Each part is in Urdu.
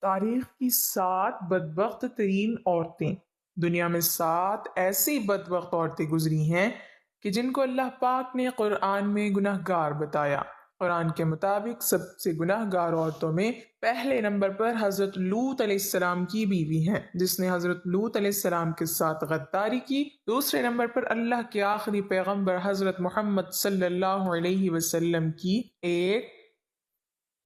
تاریخ کی 7 بدبخت ترین عورتیں۔ دنیا میں 7 ایسی بدبخت عورتیں گزری ہیں کہ جن کو اللہ پاک نے قرآن میں گناہ گار بتایا۔ قرآن کے مطابق سب سے گناہ گار عورتوں میں پہلے نمبر پر حضرت لوط علیہ السلام کی بیوی ہیں، جس نے حضرت لوط علیہ السلام کے ساتھ غداری کی۔ دوسرے نمبر پر اللہ کے آخری پیغمبر حضرت محمد صلی اللہ علیہ وسلم کی ایک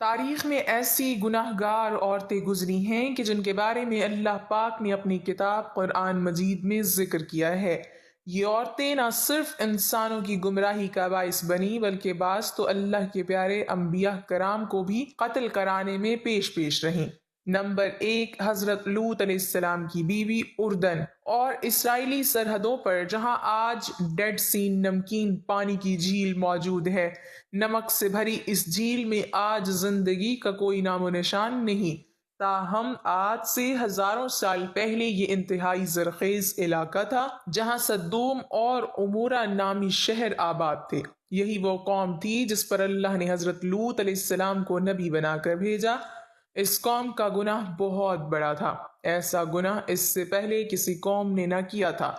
تاریخ میں ایسی گناہ گار عورتیں گزری ہیں کہ جن کے بارے میں اللہ پاک نے اپنی کتاب قرآن مجید میں ذکر کیا ہے۔ یہ عورتیں نہ صرف انسانوں کی گمراہی کا باعث بنی بلکہ بعض تو اللہ کے پیارے انبیاء کرام کو بھی قتل کرانے میں پیش رہیں۔ نمبر 1، حضرت لوط علیہ السلام کی بیوی اردن اور اسرائیلی سرحدوں پر جہاں آج ڈیڈ سی نمکین پانی کی جھیل موجود ہے، نمک سے بھری اس جھیل میں آج زندگی کا کوئی نام و نشان نہیں، تاہم آج سے ہزاروں سال پہلے یہ انتہائی زرخیز علاقہ تھا جہاں سدوم اور عمورہ نامی شہر آباد تھے۔ یہی وہ قوم تھی جس پر اللہ نے حضرت لوط علیہ السلام کو نبی بنا کر بھیجا۔ اس قوم کا گناہ بہت بڑا تھا، ایسا گناہ اس سے پہلے کسی قوم نے نہ کیا تھا۔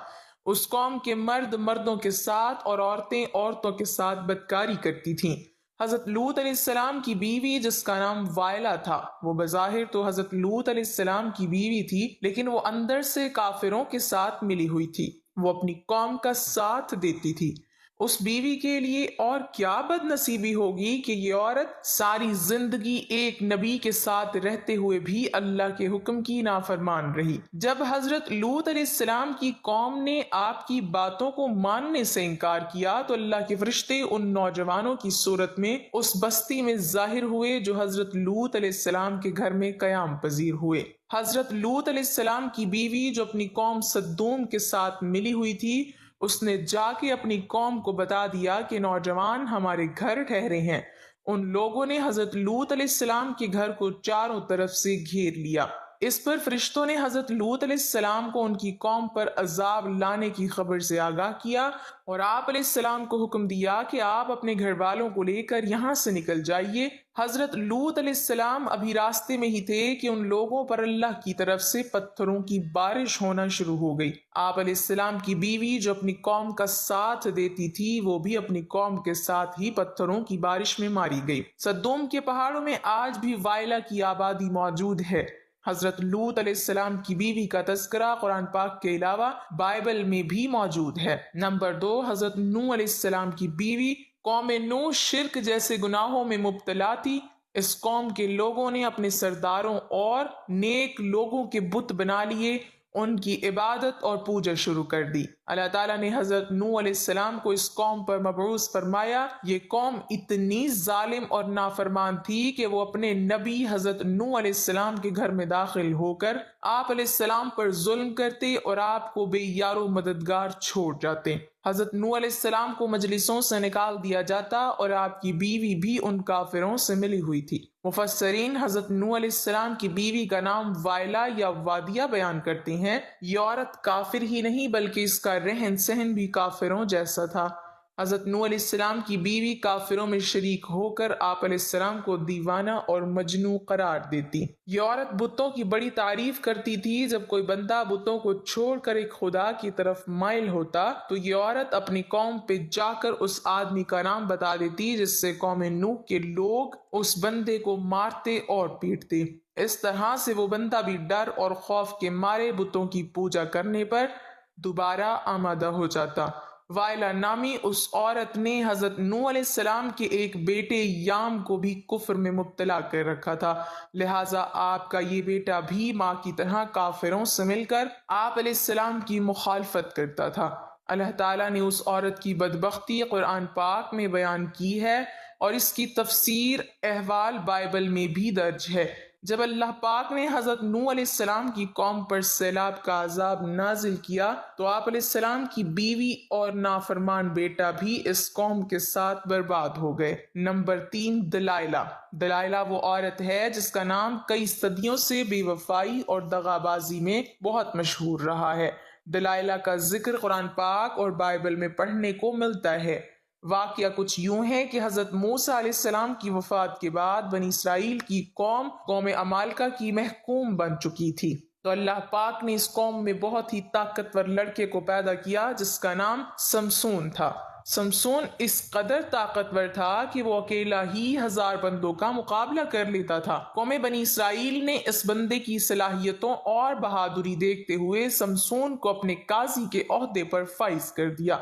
اس قوم کے مرد مردوں کے ساتھ اور عورتیں عورتوں کے ساتھ بدکاری کرتی تھیں۔ حضرت لوط علیہ السلام کی بیوی جس کا نام وائلہ تھا، وہ بظاہر تو حضرت لوط علیہ السلام کی بیوی تھی، لیکن وہ اندر سے کافروں کے ساتھ ملی ہوئی تھی، وہ اپنی قوم کا ساتھ دیتی تھی۔ اس بیوی کے لیے اور کیا بد نصیبی ہوگی کہ یہ عورت ساری زندگی ایک نبی کے ساتھ رہتے ہوئے بھی اللہ کے حکم کی نافرمان رہی۔ جب حضرت لوط علیہ السلام کی قوم نے آپ کی باتوں کو ماننے سے انکار کیا تو اللہ کے فرشتے ان نوجوانوں کی صورت میں اس بستی میں ظاہر ہوئے جو حضرت لوط علیہ السلام کے گھر میں قیام پذیر ہوئے۔ حضرت لوط علیہ السلام کی بیوی جو اپنی قوم سدوم کے ساتھ ملی ہوئی تھی، اس نے جا کے اپنی قوم کو بتا دیا کہ نوجوان ہمارے گھر ٹھہرے ہیں۔ ان لوگوں نے حضرت لوط علیہ السلام کے گھر کو چاروں طرف سے گھیر لیا۔ اس پر فرشتوں نے حضرت لوط علیہ السلام کو ان کی قوم پر عذاب لانے کی خبر سے آگاہ کیا اور آپ علیہ السلام کو حکم دیا کہ آپ اپنے گھر والوں کو لے کر یہاں سے نکل جائیے۔ حضرت لوط علیہ السلام ابھی راستے میں ہی تھے کہ ان لوگوں پر اللہ کی طرف سے پتھروں کی بارش ہونا شروع ہو گئی۔ آپ علیہ السلام کی بیوی جو اپنی قوم کا ساتھ دیتی تھی، وہ بھی اپنی قوم کے ساتھ ہی پتھروں کی بارش میں ماری گئی۔ سدوم کے پہاڑوں میں آج بھی وائلہ کی آبادی موجود ہے۔ حضرت لوط علیہ السلام کی بیوی کا تذکرہ قرآن پاک کے علاوہ بائبل میں بھی موجود ہے۔ نمبر 2، حضرت نوح علیہ السلام کی بیوی۔ قوم نوح شرک جیسے گناہوں میں مبتلا تھی۔ اس قوم کے لوگوں نے اپنے سرداروں اور نیک لوگوں کے بت بنا لیے، ان کی عبادت اور پوجا شروع کر دی۔ اللہ تعالیٰ نے حضرت نوح علیہ السلام کو اس قوم پر مبعوث فرمایا۔ یہ قوم اتنی ظالم اور نافرمان تھی کہ وہ اپنے نبی حضرت نوح علیہ السلام کے گھر میں داخل ہو کر آپ علیہ السلام پر ظلم کرتے اور آپ کو بے یار و مددگار چھوڑ جاتے۔ حضرت نوح علیہ السلام کو مجلسوں سے نکال دیا جاتا اور آپ کی بیوی بھی ان کافروں سے ملی ہوئی تھی۔ مفسرین حضرت نوح علیہ السلام کی بیوی کا نام وائلہ یا وادیہ بیان کرتے ہیں۔ یہ عورت کافر ہی نہیں بلکہ اس کا رہن سہن بھی کافروں جیسا تھا۔ حضرت نوح علیہ السلام کی بیوی کافروں میں شریک ہو کر آپ علیہ السلام کو دیوانہ اور مجنون قرار دیتی۔ یہ عورت بتوں کی بڑی تعریف کرتی تھی۔ جب کوئی بندہ بتوں کو چھوڑ کر ایک خدا کی طرف مائل ہوتا تو یہ عورت اپنی قوم پہ جا کر اس آدمی کا نام بتا دیتی، جس سے قوم نوح کے لوگ اس بندے کو مارتے اور پیٹتے۔ اس طرح سے وہ بندہ بھی ڈر اور خوف کے مارے بتوں کی پوجا کرنے پر دوبارہ آمادہ ہو جاتا۔ وائلہ نامی اس عورت نے حضرت نوح علیہ السلام کے ایک بیٹے یام کو بھی کفر میں مبتلا کر رکھا تھا، لہٰذا آپ کا یہ بیٹا بھی ماں کی طرح کافروں سے مل کر آپ علیہ السلام کی مخالفت کرتا تھا۔ اللہ تعالیٰ نے اس عورت کی بدبختی قرآن پاک میں بیان کی ہے اور اس کی تفسیر احوال بائبل میں بھی درج ہے۔ جب اللہ پاک نے حضرت نوح علیہ السلام کی قوم پر سیلاب کا عذاب نازل کیا تو آپ علیہ السلام کی بیوی اور نافرمان بیٹا بھی اس قوم کے ساتھ برباد ہو گئے۔ نمبر 3، دلائلہ۔ دلائلہ وہ عورت ہے جس کا نام کئی صدیوں سے بے وفائی اور دغا بازی میں بہت مشہور رہا ہے۔ دلائلہ کا ذکر قرآن پاک اور بائبل میں پڑھنے کو ملتا ہے۔ واقعہ کچھ یوں ہے کہ حضرت موسیٰ علیہ السلام کی وفات کے بعد بنی اسرائیل کی قوم عمالقہ کی محکوم بن چکی تھی، تو اللہ پاک نے اس قوم میں بہت ہی طاقتور لڑکے کو پیدا کیا جس کا نام سمسون تھا۔ سمسون اس قدر طاقتور تھا کہ وہ اکیلا ہی 1000 بندوں کا مقابلہ کر لیتا تھا۔ قوم بنی اسرائیل نے اس بندے کی صلاحیتوں اور بہادری دیکھتے ہوئے سمسون کو اپنے قاضی کے عہدے پر فائز کر دیا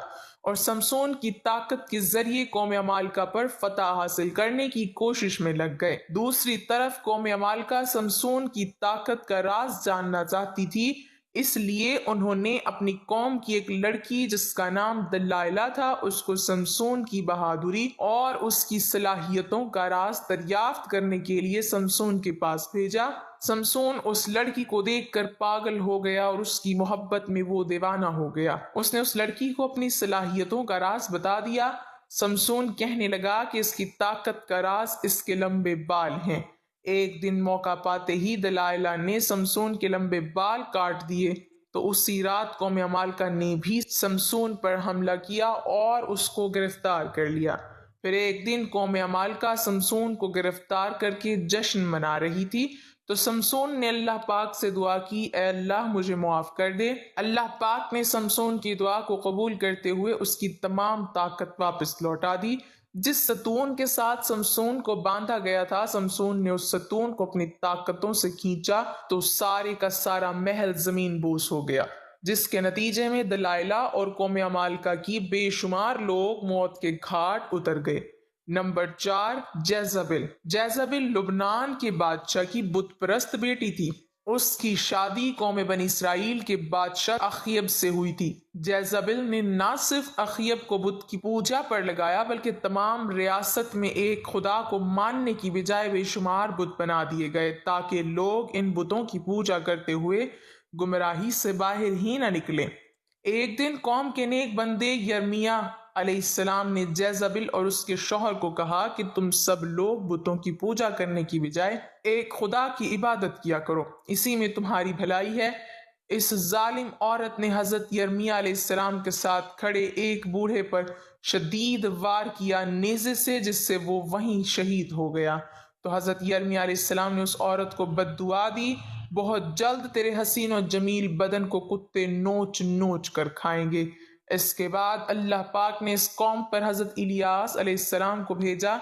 اور سمسون کی طاقت کے ذریعے قوم عمالقہ پر فتح حاصل کرنے کی کوشش میں لگ گئے۔ دوسری طرف قوم عمالقہ سمسون کی طاقت کا راز جاننا چاہتی تھی، اس لیے انہوں نے اپنی قوم کی ایک لڑکی جس کا نام دلائلہ تھا، اس کو سمسون کی بہادری اور اس کی صلاحیتوں کا راز دریافت کرنے کے لیے سمسون کے پاس بھیجا۔ سمسون اس لڑکی کو دیکھ کر پاگل ہو گیا اور اس کی محبت میں وہ دیوانہ ہو گیا۔ اس نے اس لڑکی کو اپنی صلاحیتوں کا راز بتا دیا۔ سمسون کہنے لگا کہ اس کی طاقت کا راز اس کے لمبے بال ہیں۔ ایک دن موقع پاتے ہی دلائلہ نے سمسون کے لمبے بال کاٹ دیے، تو اسی رات قوم عمالقہ نے بھی سمسون پر حملہ کیا اور اس کو گرفتار کر لیا۔ پھر ایک دن قوم عمالقہ سمسون کو گرفتار کر کے جشن منا رہی تھی، تو سمسون نے اللہ پاک سے دعا کی، اے اللہ مجھے معاف کر دے۔ اللہ پاک نے سمسون کی دعا کو قبول کرتے ہوئے اس کی تمام طاقت واپس لوٹا دی۔ جس ستون کے ساتھ سمسون کو باندھا گیا تھا، سمسون نے اس ستون کو اپنی طاقتوں سے کھینچا تو سارے کا سارا محل زمین بوس ہو گیا، جس کے نتیجے میں دلائلہ اور قوم عمالقہ کی بے شمار لوگ موت کے گھاٹ اتر گئے۔ نمبر 4، جیزبل لبنان کے بادشاہ کی بت پرست بیٹی تھی۔ اس کی شادی قوم بنی اسرائیل کے بادشاہ اخیب سے ہوئی تھی۔ جیزبل نے نہ صرف اخیب کو بت کی پوجا پر لگایا بلکہ تمام ریاست میں ایک خدا کو ماننے کی بجائے بے شمار بت بنا دیے گئے تاکہ لوگ ان بتوں کی پوجا کرتے ہوئے گمراہی سے باہر ہی نہ نکلیں۔ ایک دن قوم کے نیک بندے یرمیہ علیہ السلام نے جیزبل اور اس کے شوہر کو کہا کہ تم سب لوگ بتوں کی پوجا کرنے کی بجائے ایک خدا کی عبادت کیا کرو، اسی میں تمہاری بھلائی ہے۔ اس ظالم عورت نے حضرت یرمیہ علیہ السلام کے ساتھ کھڑے ایک بوڑھے پر شدید وار کیا نیزے سے، جس سے وہ وہیں شہید ہو گیا۔ تو حضرت یرمیہ علیہ السلام نے اس عورت کو بد دعا دی، بہت جلد تیرے حسین و جمیل بدن کو کتے نوچ نوچ کر کھائیں گے۔ اس کے بعد اللہ پاک نے اس قوم پر حضرت الیاس علیہ السلام کو بھیجا،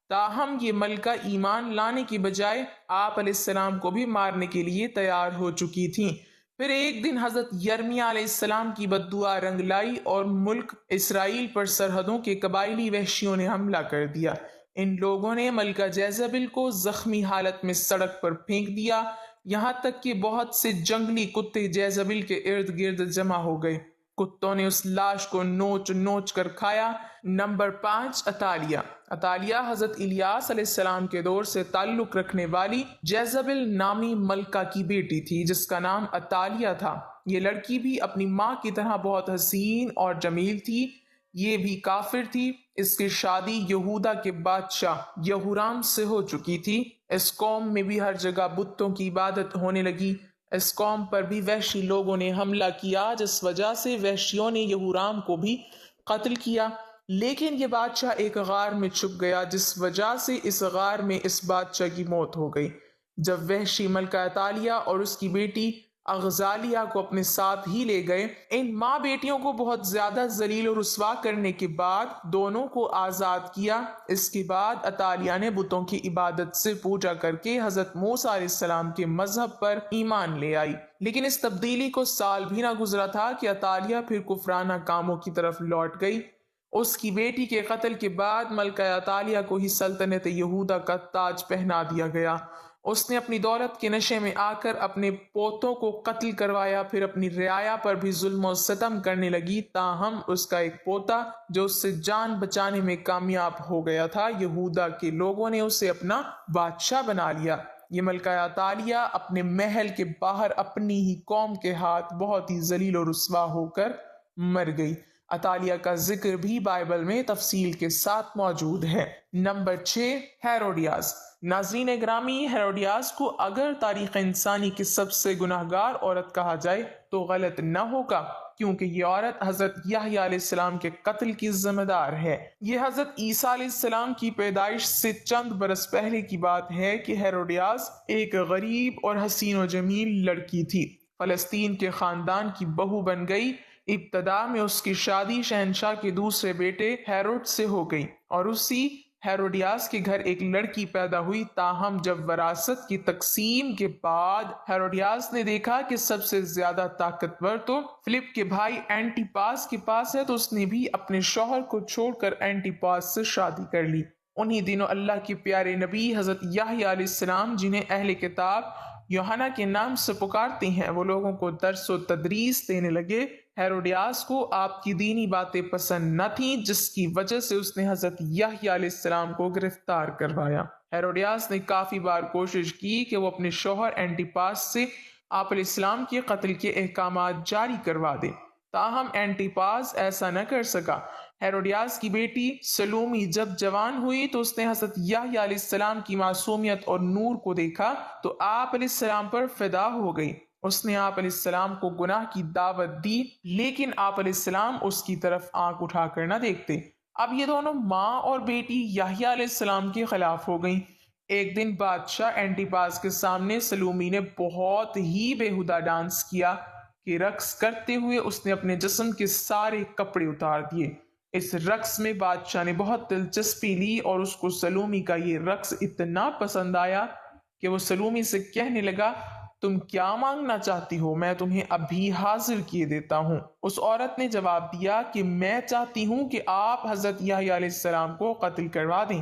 تاہم یہ ملکہ ایمان لانے کی بجائے آپ علیہ السلام کو بھی مارنے کے لیے تیار ہو چکی تھیں۔ پھر ایک دن حضرت یرمیہ علیہ السلام کی بد دعا رنگ لائی اور ملک اسرائیل پر سرحدوں کے قبائلی وحشیوں نے حملہ کر دیا۔ ان لوگوں نے ملکہ جیزبل کو زخمی حالت میں سڑک پر پھینک دیا، یہاں تک کہ بہت سے جنگلی کتے جیزبل کے ارد گرد جمع ہو گئے۔ کتوں نے اس لاش کو نوچ نوچ کر کھایا۔ نمبر 5، عطالیہ حضرت الیاس علیہ السلام کے دور سے تعلق رکھنے والی جیزبل نامی ملکہ کی بیٹی تھی جس کا نام عطالیہ تھا۔ یہ لڑکی بھی اپنی ماں کی طرح بہت حسین اور جمیل تھی، یہ بھی کافر تھی۔ اس کی شادی یہودا کے بادشاہ یہورام سے ہو چکی تھی۔ اس قوم میں بھی ہر جگہ بتوں کی عبادت ہونے لگی۔ اس قوم پر بھی وحشی لوگوں نے حملہ کیا، جس وجہ سے وحشیوں نے یہورام کو بھی قتل کیا، لیکن یہ بادشاہ ایک غار میں چھپ گیا، جس وجہ سے اس غار میں اس بادشاہ کی موت ہو گئی۔ جب وحشی ملکہ عطالیہ اور اس کی بیٹی اغزالیہ کو اپنے ساتھ ہی لے گئے، ان ماں بیٹیوں کو بہت زیادہ ذلیل و رسوا کرنے کے بعد دونوں کو آزاد کیا۔ اس کے بعد عطالیہ نے بتوں کی عبادت سے پوجا کر کے حضرت موسیٰ علیہ السلام کے مذہب پر ایمان لے آئی، لیکن اس تبدیلی کو سال بھی نہ گزرا تھا کہ عطالیہ پھر کفرانہ کاموں کی طرف لوٹ گئی۔ اس کی بیٹی کے قتل کے بعد ملکہ عطالیہ کو ہی سلطنت یہودا کا تاج پہنا دیا گیا۔ اس نے اپنی دولت کے نشے میں آ کر اپنے پوتوں کو قتل کروایا، پھر اپنی رعایا پر بھی ظلم و ستم کرنے لگی، تاہم اس کا ایک پوتا جو اس سے جان بچانے میں کامیاب ہو گیا تھا، یہودا کے لوگوں نے اسے اپنا بادشاہ بنا لیا۔ یہ ملکہ عطالیہ اپنے محل کے باہر اپنی ہی قوم کے ہاتھ بہت ہی ذلیل و رسوا ہو کر مر گئی۔ اطالیہ کا ذکر بھی بائبل میں تفصیل کے ساتھ موجود ہے۔ Number 6، Herodias. ناظرین گرامی، ہیروڈیاس کو اگر تاریخ انسانی کی سب سے گناہ گار عورت کہا جائے تو غلط نہ ہوگا، کیونکہ یہ عورت حضرت یحییٰ علیہ السلام کے قتل کی ذمہ دار ہے۔ یہ حضرت عیسیٰ علیہ السلام کی پیدائش سے چند برس پہلے کی بات ہے کہ ہیروڈیاس ایک غریب اور حسین و جمیل لڑکی تھی۔ فلسطین کے خاندان کی بہو بن گئی۔ ابتدا میں اس کی شادی شہنشاہ کے دوسرے بیٹے ہیروڈ سے ہو گئی اور اسی ہیروڈیاس کے گھر ایک لڑکی پیدا ہوئی۔ تاہم جب وراثت کی تقسیم کے بعد ہیروڈیاس نے دیکھا کہ سب سے زیادہ طاقتور تو فلپ کے بھائی اینٹی پاس کے پاس ہے، تو اس نے بھی اپنے شوہر کو چھوڑ کر اینٹی پاس سے شادی کر لی۔ انہی دنوں اللہ کے پیارے نبی حضرت یحییٰ علیہ السلام، جنہیں اہل کتاب یوحنا کے نام سے پکارتے ہیں، وہ لوگوں کو درس و تدریس دینے لگے۔ ہیروڈیاس کو آپ کی دینی باتیں پسند نہ تھیں، جس کی وجہ سے اس نے حضرت یحییٰ علیہ السلام کو گرفتار کروایا۔ ہیروڈیاس نے کافی بار کوشش کی کہ وہ اپنے شوہر اینٹیپاس سے آپ علیہ السلام کے قتل کے احکامات جاری کروا دے، تاہم اینٹیپاس ایسا نہ کر سکا۔ ہیروڈیاس کی بیٹی سلومی جب جوان ہوئی تو اس نے حضرت یحییٰ علیہ السلام کی معصومیت اور نور کو دیکھا تو آپ علیہ السلام پر فدا ہو گئی۔ اس نے آپ علیہ السلام کو گناہ کی دعوت دی، لیکن آپ علیہ السلام اس کی طرف آنکھ اٹھا کر نہ دیکھتے۔ اب یہ دونوں ماں اور بیٹی یحییٰ علیہ السلام کے خلاف ہو گئیں۔ ایک دن بادشاہ اینٹیپاس کے سامنے سلومی نے بہت ہی بےہودہ ڈانس کیا کہ رقص کرتے ہوئے اس نے اپنے جسم کے سارے کپڑے اتار دیے۔ اس رقص میں بادشاہ نے بہت دلچسپی لی اور اس کو سلومی کا یہ رقص اتنا پسند آیا کہ وہ سلومی سے کہنے لگا، تم کیا مانگنا چاہتی ہو، میں تمہیں ابھی حاضر کیے دیتا ہوں۔ اس عورت نے جواب دیا کہ میں چاہتی ہوں کہ آپ حضرت یحییٰ علیہ السلام کو قتل کروا دیں۔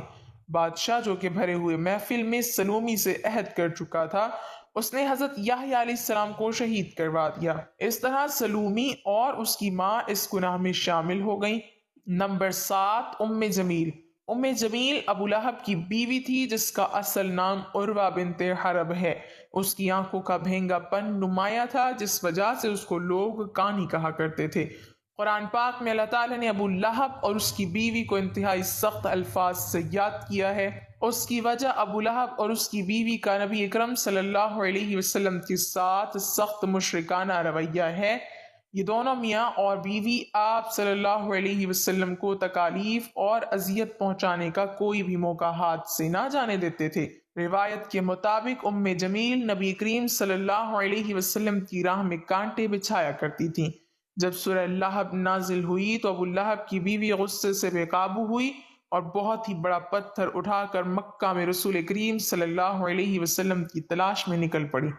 بادشاہ، جو کہ بھرے ہوئے محفل میں سلومی سے عہد کر چکا تھا، اس نے حضرت یحییٰ علیہ السلام کو شہید کروا دیا۔ اس طرح سلومی اور اس کی ماں اس گناہ میں شامل ہو گئیں۔ نمبر 7، ام جمیل۔ ام جمیل ابو لہب کی بیوی تھی، جس کا اصل نام عروہ بنت حرب ہے۔ اس کی آنکھوں کا بھینگا پن نمایاں تھا، جس وجہ سے اس کو لوگ کانی کہا کرتے تھے۔ قرآن پاک میں اللہ تعالیٰ نے ابو لہب اور اس کی بیوی کو انتہائی سخت الفاظ سے یاد کیا ہے۔ اس کی وجہ ابو لہب اور اس کی بیوی کا نبی اکرم صلی اللہ علیہ وسلم کے ساتھ سخت مشرکانہ رویہ ہے۔ یہ دونوں میاں اور بیوی آپ صلی اللہ علیہ وسلم کو تکالیف اور اذیت پہنچانے کا کوئی بھی موقع ہاتھ سے نہ جانے دیتے تھے۔ روایت کے مطابق ام جمیل نبی کریم صلی اللہ علیہ وسلم کی راہ میں کانٹے بچھایا کرتی تھیں۔ جب سورہ لہب نازل ہوئی تو ابو لہب کی بیوی غصے سے بے قابو ہوئی اور بہت ہی بڑا پتھر اٹھا کر مکہ میں رسول کریم صلی اللہ علیہ وسلم کی تلاش میں نکل پڑی۔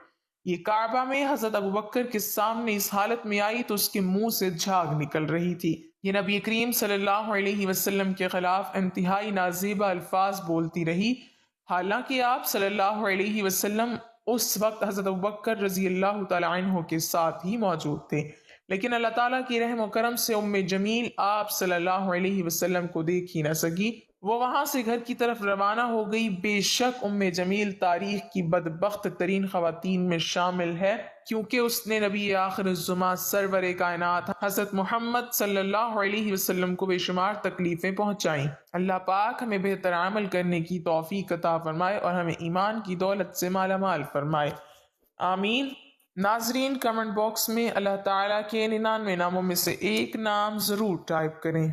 یہ کعبہ میں حضرت ابوبکر کے سامنے اس حالت میں آئی تو اس کے منہ سے جھاگ نکل رہی تھی۔ یہ نبی کریم صلی اللہ علیہ وسلم کے خلاف انتہائی نازیبا الفاظ بولتی رہی، حالانکہ آپ صلی اللہ علیہ وسلم اس وقت حضرت ابوبکر رضی اللہ تعالیٰ عنہ کے ساتھ ہی موجود تھے، لیکن اللہ تعالیٰ کی رحم و کرم سے ام جمیل آپ صلی اللہ علیہ وسلم کو دیکھ ہی نہ سکی۔ وہ وہاں سے گھر کی طرف روانہ ہو گئی۔ بے شک ام جمیل تاریخ کی بدبخت ترین خواتین میں شامل ہے، کیونکہ اس نے نبی آخر الزماں سرور کائنات حضرت محمد صلی اللہ علیہ وسلم کو بے شمار تکلیفیں پہنچائیں۔ اللہ پاک ہمیں بہتر عمل کرنے کی توفیق عطا فرمائے اور ہمیں ایمان کی دولت سے مالا مال فرمائے، آمین۔ ناظرین، کمنٹ باکس میں اللہ تعالیٰ کے 99 ناموں میں سے ایک نام ضرور ٹائپ کریں۔